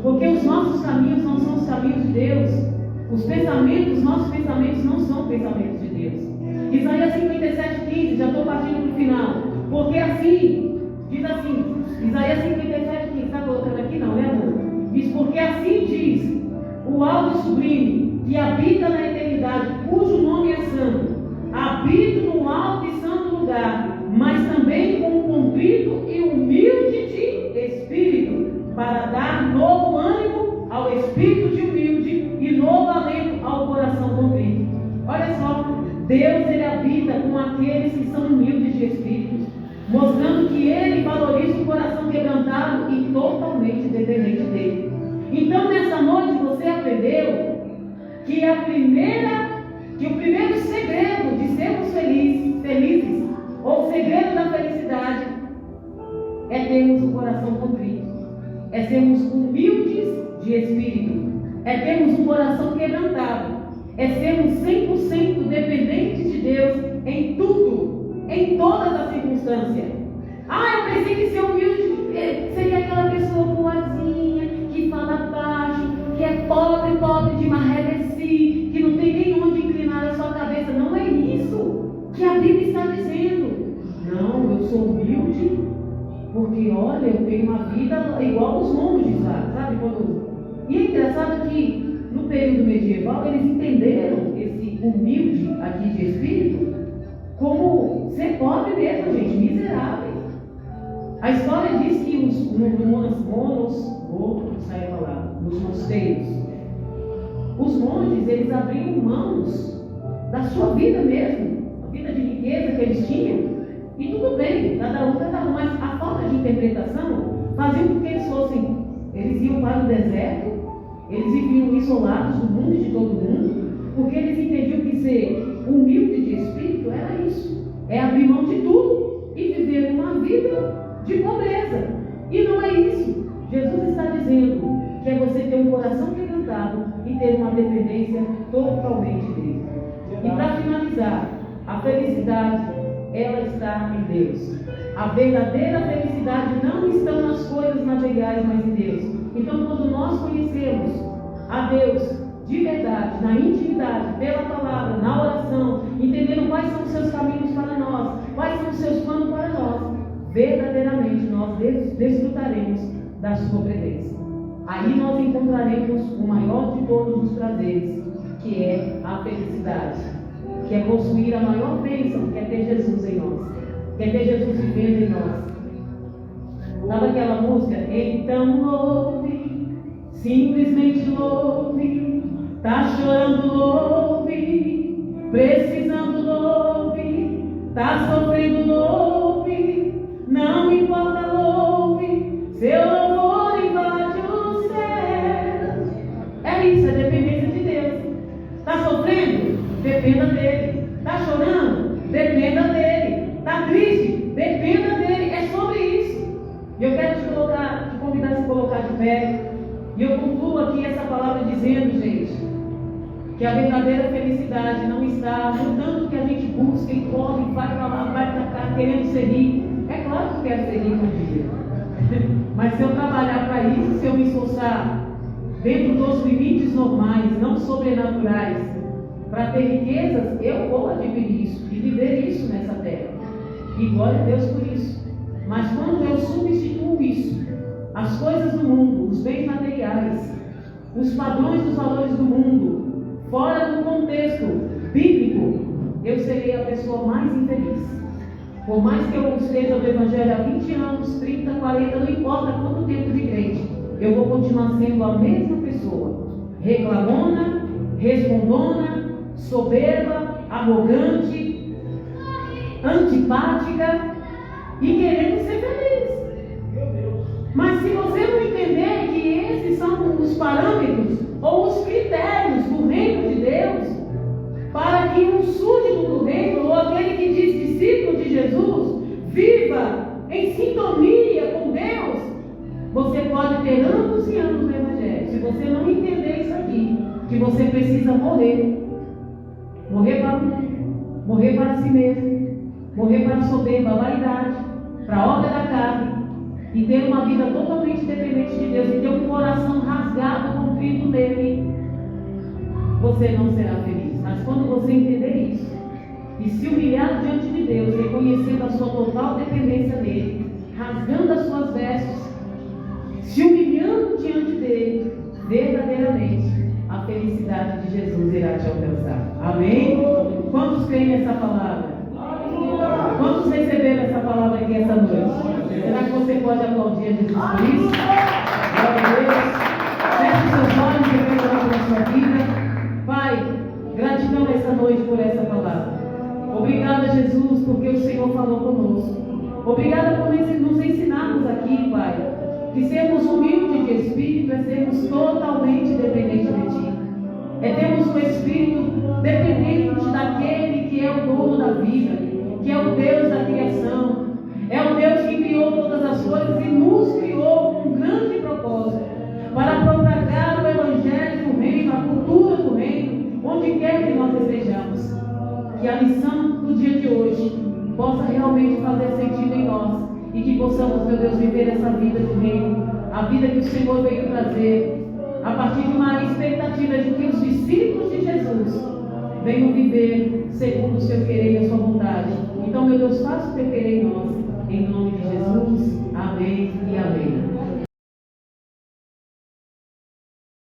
A: Porque os nossos caminhos não são os caminhos de Deus. Os nossos pensamentos não são pensamentos de Deus. Isaías 57:15, já estou partindo para o final. Porque assim, diz assim, Isaías 57:15, está colocando aqui não, né, amor? Diz: porque assim diz o alto e sublime, que habita na eternidade, cujo nome é santo. Habito no alto e santo lugar, mas também com um contrito e humilde de espírito, para dar novo ânimo ao espírito de humilde e novo alento ao coração contrito. Olha só, Deus, ele habita com aqueles que são humildes de espírito, mostrando que ele valoriza o coração quebrantado e totalmente dependente dele. Então, nessa noite, você aprendeu que o primeiro segredo de sermos felizes, ou o segredo da felicidade, é termos um coração contrito, é sermos humildes de espírito, é termos um coração quebrantado, é sermos 100% dependentes de Deus em tudo, em todas as circunstâncias. Ah, eu pensei que ser humilde seria aquela pessoa boazinha, que fala baixo, que é pobre de marreleci, que não tem nem onde inclinar a sua cabeça. Não é isso que a Bíblia está dizendo. Não, eu sou humilde porque, olha, eu tenho uma vida igual aos monges lá, sabe? E é engraçado que no período medieval eles entenderam esse humilde aqui de espírito como ser pobre mesmo, gente, miserável. A história diz que nos mosteiros, os monges, eles abriam mãos da sua vida mesmo, a vida de riqueza que eles tinham, e tudo bem, cada um, mas a falta de interpretação fazia com que eles iam para o deserto, eles viviam isolados do mundo e de todo mundo, porque eles entendiam que ser humilde de espírito era isso, é abrir mão de tudo e viver uma vida de pobreza. E não é isso. Jesus está dizendo que é você ter um coração quebrantado e ter uma dependência totalmente dele. E para finalizar, a felicidade, ela está em Deus. A verdadeira felicidade não está nas coisas materiais, mas em Deus. Então, quando nós conhecemos a Deus de verdade, na intimidade, pela palavra, na oração, entendendo quais são os seus caminhos para nós, quais são os seus planos para nós, desfrutaremos da sua presença. Aí nós encontraremos o maior de todos os prazeres, que é a felicidade, que é possuir a maior bênção, que é ter Jesus em nós, que é ter Jesus vivendo em nós. Sabe aquela música? Então louve, simplesmente louve, tá chorando louve, precisando louve, tá sofrendo louve, não importa louve, seu louvor invade os céus. É isso, é dependência de Deus. Tá sofrendo? Dependa dele. Tá chorando? Dependa dele. Tá triste? Dependa dele. É sobre isso. E eu quero te convidar a se colocar de pé. E eu concluo aqui essa palavra dizendo, gente, que a verdadeira felicidade não está no tanto que a gente busca e corre, vai para lá, vai para cá, querendo ser rico. É claro que eu quero ser rico um dia. Mas se eu trabalhar para isso, se eu me esforçar dentro dos limites normais, não sobrenaturais, para ter riquezas, eu vou adquirir isso e viver isso nessa terra. E glória a Deus por isso. Mas quando eu substituo isso, as coisas do mundo, os bens materiais, os padrões dos valores do mundo, fora do contexto bíblico, eu serei a pessoa mais infeliz. Por mais que eu esteja no Evangelho há 20 anos, 30, 40, não importa quanto tempo de crente, eu vou continuar sendo a mesma pessoa, reclamona, respondona, soberba, arrogante, antipática e querendo ser feliz. Mas se você não entender que esses são os parâmetros ou os critérios do reino de Deus, para que um súdito do reino, ou aquele que diz discípulo de Jesus, viva em sintonia com Deus, você pode ter anos e anos no Evangelho. Se você não entender isso aqui, que você precisa morrer para o mundo, morrer para si mesmo, morrer para a soberba, a vaidade, para a obra da carne, e ter uma vida totalmente dependente de Deus, e ter um coração rasgado com o Cristo nele, você não será feliz. Mas quando você entender isso, e se humilhar diante de Deus, reconhecendo a sua total dependência nele, rasgando as suas vestes, se humilhando diante dele, verdadeiramente, a felicidade de Jesus irá te alcançar. Amém? Quantos creem nessa palavra? Quantos receberam essa palavra aqui essa noite? Será que você pode aplaudir a Jesus por isso? Glória a Deus. Feche seus olhos e veja lá pela sua vida. Pai, gratidão essa noite por essa palavra. Obrigada, Jesus, porque o Senhor falou conosco. Obrigada por nos ensinarmos aqui, Pai, que sermos humildes de espírito é sermos totalmente dependentes de Ti. É termos um espírito dependente daquele que é o dono da vida, que é o Deus da criação. É o Deus que criou todas as coisas e nos criou com um grande propósito para propagar o Evangelho do Reino, a cultura do Reino, onde quer que nós estejamos. Que a lição do dia de hoje possa realmente fazer sentido em nós e que possamos, meu Deus, viver essa vida do Reino, a vida que o Senhor veio trazer, a partir de uma expectativa de que os discípulos de Jesus venham viver segundo